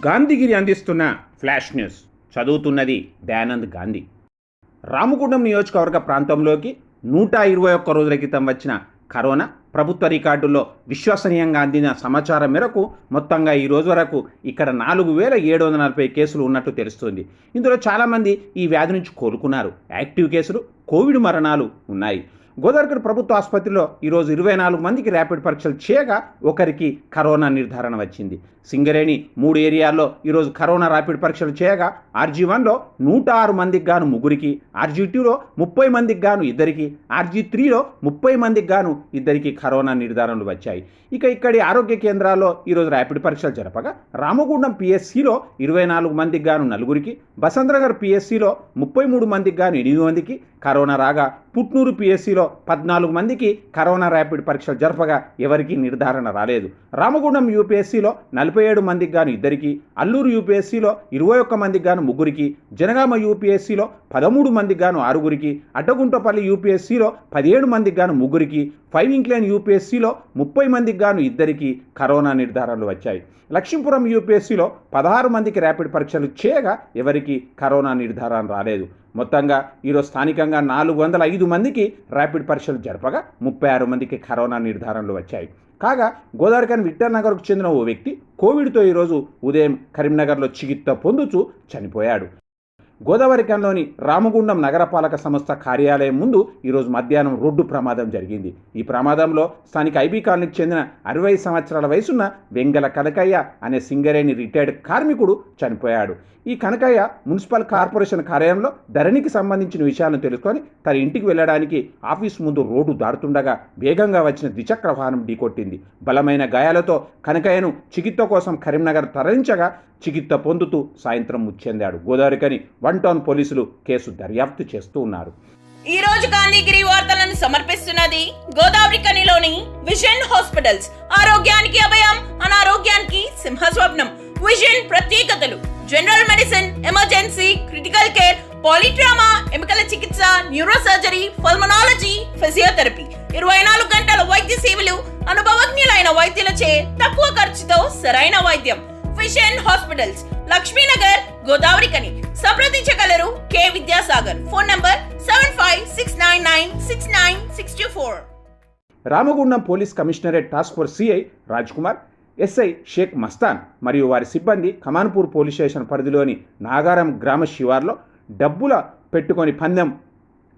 గాంధీగిరి అందిస్తున్న flash news చదువుతున్నది దయానంద్ గాంధీ. రామగుండం నియోజకవర్గ ప్రాంతంలోకి 121 రోజుల క్రితం వచ్చిన కరోనా ప్రభుత్వ రికార్డుల్లో విశ్వసనీయంగా అందిన సమాచారం మేరకు మొత్తంగా ఈ రోజు వరకు ఇక్కడ 4740 కేసులు ఉన్నట్టు తెలుస్తుంది. ఇందులో చాలామంది ఈ వ్యాధి నుంచి కోలుకున్నారు. యాక్టివ్ కేసులు, కోవిడ్ మరణాలు ఉన్నాయి. గోదావరిఖని ప్రభుత్వ ఆసుపత్రిలో ఈరోజు 24 మందికి ర్యాపిడ్ పరీక్షలు చేయగా ఒకరికి కరోనా నిర్ధారణ వచ్చింది. సింగరేణి 3 ఏరియాల్లో ఈరోజు కరోనా ర్యాపిడ్ పరీక్షలు చేయగా RG1లో 106 మందికి గాను 3కి, RG2లో 30 మందికి గాను 2కి, RG3లో 30 మందికి గాను 2కి కరోనా నిర్ధారణలు వచ్చాయి. ఇక ఇక్కడి ఆరోగ్య కేంద్రాల్లో ఈరోజు ర్యాపిడ్ పరీక్షలు జరపగా రామగుండం PSCలో 24 మందికి గాను 4కి, బసంతనగర్ PSCలో 33 మందికి గాను 8 మందికి కరోనా రాగా పుట్నూరు PSCలో 14 మందికి కరోనా ర్యాపిడ్ పరీక్షలు జరపగా ఎవరికి నిర్ధారణ రాలేదు. రామగుండం UPSCలో 47 మందికి గాను 2కి, అల్లూరు UPSCలో 21 మందికి గాను 3కి, జనగామ UPSCలో 13 మందికి గాను 6కి, అడ్డగుంటపల్లి UPSCలో 17 మందికి గాను 3కి, 5 ఇంక్లైన్ UPSCలో 30 మందికి గాను 2కి కరోనా నిర్ధారణలు వచ్చాయి. లక్ష్మీపురం UPSCలో 16 మందికి ర్యాపిడ్ పరీక్షలు చేయగా ఎవరికి కరోనా నిర్ధారణ రాలేదు. మొత్తంగా ఈరోజు స్థానికంగా 405 మందికి ర్యాపిడ్ పరీక్షలు జరపగా 36 మందికి కరోనా నిర్ధారణలు వచ్చాయి. కాగా గోదావరిఖని విఠల్ నగర్కు చెందిన ఓ వ్యక్తి కోవిడ్తో ఈరోజు ఉదయం కరీంనగర్లో చికిత్స పొందుతూ చనిపోయాడు. గోదావరిఖనిలోని రామగుండం నగరపాలక సంస్థ కార్యాలయం ముందు ఈరోజు మధ్యాహ్నం రోడ్డు ప్రమాదం జరిగింది. ఈ ప్రమాదంలో స్థానిక ఐబీ కాలనీకి చెందిన 60 సంవత్సరాల వయసున్న వెంగల కనకయ్య అనే సింగరేణి రిటైర్డ్ కార్మికుడు చనిపోయాడు. ఈ కనకయ్య మున్సిపల్ కార్పొరేషన్ కార్యాలయంలో ధరణికి సంబంధించిన విషయాలను తెలుసుకొని తన ఇంటికి వెళ్ళడానికి ఆఫీస్ ముందు రోడ్డు దాటుతుండగా వేగంగా వచ్చిన ద్విచక్ర వాహనం ఢీకొట్టింది. బలమైన గాయాలతో కనకయ్యను చికిత్స కోసం కరీంనగర్ తరలించగా చికిత్స పొందుతూ సాయంత్రం మృతి చెందాడు. గోదావరిఖని 1 టౌన్ పోలీసులు కేసు దర్యాప్తు చేస్తూ ఉన్నారు. ఈ రోజు గాంధీగిరి వార్తలను సమర్పిస్తున్నది గోదావరిఖనిలోని విజన్ హాస్పిటల్స్. ఆరోగ్యానికి అభయం, అనారోగ్యానికి సింహస్వప్నం. విజన్ ప్రత్యేకతలు: general medicine, emergency, critical care, polytrauma, ఎముకల చికిత్స, న్యూరో సర్జరీ, పల్మనాలజీ, ఫిజియోథెరపీ. 24 గంటల వైద్య సేవలు, అనుభవజ్ఞులైన వైద్యులచే తక్కువ ఖర్చుతో సరైన వైద్యం. Vision hospitals, Lakshminagar, Godavarikhani. సంప్రదించగలరు K Vidyasagar. Phone number 7569969624. Ramagundam police commissionerate task force CI Raj Kumar, SI Sheikh Mastan మరియు వారి సిబ్బంది కమాన్పూర్ పోలీస్ స్టేషన్ పరిధిలోని నాగారం గ్రామ శివార్లో డబ్బుల పెట్టుకొని పందెం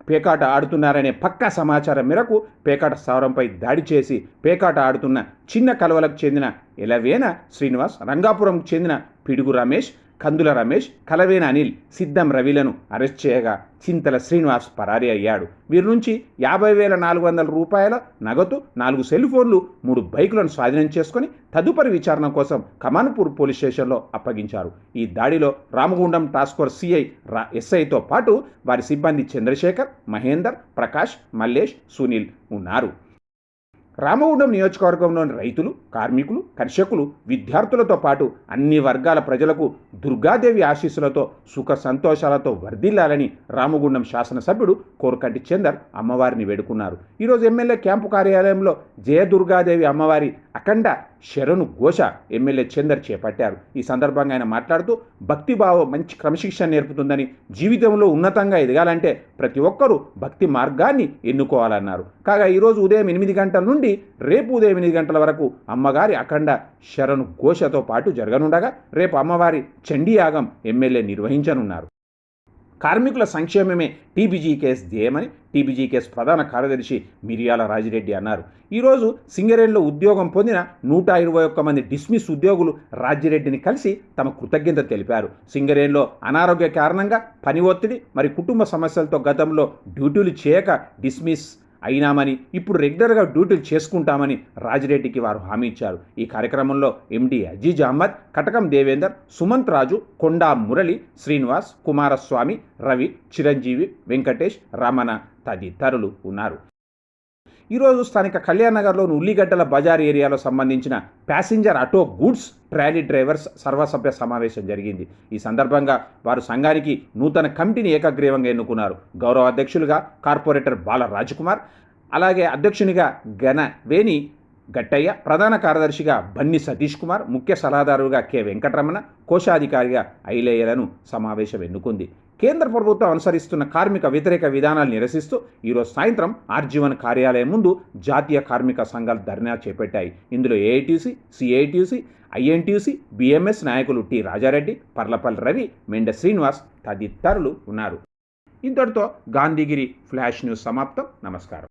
పేకాట ఆడుతున్నారనే పక్కా సమాచారం మేరకు పేకాట స్థావరంపై దాడి చేసి పేకాట ఆడుతున్న చిన్న కలవలకు చెందిన ఎలవేన శ్రీనివాస్, రంగాపురంకు చెందిన పిడుగు రమేష్, కందుల రమేష్, కలవేన అనిల్, సిద్ధం రవిలను అరెస్ట్ చేయగా చింతల శ్రీనివాస్ పరారీ అయ్యాడు. వీరి నుంచి 50,400 రూపాయల నగదు, 4 సెల్ ఫోన్లు, 3 బైకులను స్వాధీనం చేసుకుని తదుపరి విచారణ కోసం కమాన్పూర్ పోలీస్ స్టేషన్లో అప్పగించారు. ఈ దాడిలో రామగుండం టాస్క్ ఫోర్స్ CI SIతో పాటు వారి సిబ్బంది చంద్రశేఖర్, మహేందర్, ప్రకాష్, మల్లేష్, సునీల్ ఉన్నారు. రామగుండం నియోజకవర్గంలోని రైతులు, కార్మికులు, కర్షకులు, విద్యార్థులతో పాటు అన్ని వర్గాల ప్రజలకు దుర్గాదేవి ఆశీస్సులతో సుఖ సంతోషాలతో వర్ధిల్లాలని రామగుండం శాసనసభ్యుడు కోరకంటి చందర్ అమ్మవారిని వేడుకున్నారు. ఈరోజు ఎమ్మెల్యే క్యాంపు కార్యాలయంలో జయదుర్గాదేవి అమ్మవారి అఖండ శరణు ఘోష ఎమ్మెల్యే చందర్ చేపట్టారు. ఈ సందర్భంగా ఆయన మాట్లాడుతూ భక్తిభావం మంచి క్రమశిక్షణ నేర్పుతుందని, జీవితంలో ఉన్నతంగా ఎదగాలంటే ప్రతి ఒక్కరూ భక్తి మార్గాన్ని ఎన్నుకోవాలన్నారు. కాగా ఈరోజు ఉదయం 8 గంటల నుండి రేపు ఉదయం 8 గంటల వరకు అమ్మగారి అఖండ శరణు ఘోషతో పాటు జరగనుండగా రేపు అమ్మవారి చండీయాగం ఎమ్మెల్యే నిర్వహించనున్నారు. కార్మికుల సంక్షేమమే TBGKS ధ్యేయమని TBGKS ప్రధాన కార్యదర్శి మిరియాల రాజిరెడ్డి అన్నారు. ఈరోజు సింగరేణిలో ఉద్యోగం పొందిన 121 మంది డిస్మిస్ ఉద్యోగులు రాజిరెడ్డిని కలిసి తమ కృతజ్ఞత తెలిపారు. సింగరేణిలో అనారోగ్య కారణంగా పని ఒత్తిడి మరి కుటుంబ సమస్యలతో గతంలో డ్యూటీలు చేయక డిస్మిస్ అయినామని, ఇప్పుడు రెగ్యులర్గా డ్యూటీలు చేసుకుంటామని రాజిరెడ్డికి వారు హామీ ఇచ్చారు. ఈ కార్యక్రమంలో MD అజీజ్ అహ్మద్, కటకం దేవేందర్, సుమంత్ రాజు, కొండా మురళి, శ్రీనివాస్, కుమారస్వామి, రవి, చిరంజీవి, వెంకటేష్, రమణ తదితరులు ఉన్నారు. ఈరోజు స్థానిక కళ్యాణ్ నగర్లోని ఉల్లిగడ్డల బజార్ ఏరియాలో సంబంధించిన passenger auto goods trolley drivers సర్వసభ్య సమావేశం జరిగింది. ఈ సందర్భంగా వారు సంఘానికి నూతన కమిటీని ఏకగ్రీవంగా ఎన్నుకున్నారు. గౌరవ అధ్యక్షులుగా కార్పొరేటర్ బాల రాజకుమార్, అలాగే అధ్యక్షునిగా గణవేణి గట్టయ్య, ప్రధాన కార్యదర్శిగా బన్ని సతీష్ కుమార్, ముఖ్య సలహాదారుగా కె వెంకటరమణ, కోశాధికారిగా ఐలేయలను సమావేశం ఎన్నుకుంది. కేంద్ర ప్రభుత్వం అనుసరిస్తున్న కార్మిక వ్యతిరేక విధానాలు నిరసిస్తూ ఈరోజు సాయంత్రం ఆర్జీవన్ కార్యాలయం ముందు జాతీయ కార్మిక సంఘాలు ధర్నా చేపట్టాయి. ఇందులో ఏఐటీసీ, సిఐటీసీ, ఐఎన్టీసీ, బిఎంఎస్ నాయకులు టి రాజారెడ్డి, పర్లపల్లి రవి, మెండ శ్రీనివాస్ తదితరులు ఉన్నారు. ఇంతటితో గాంధీగిరి ఫ్లాష్ న్యూస్ సమాప్తం. నమస్కారం.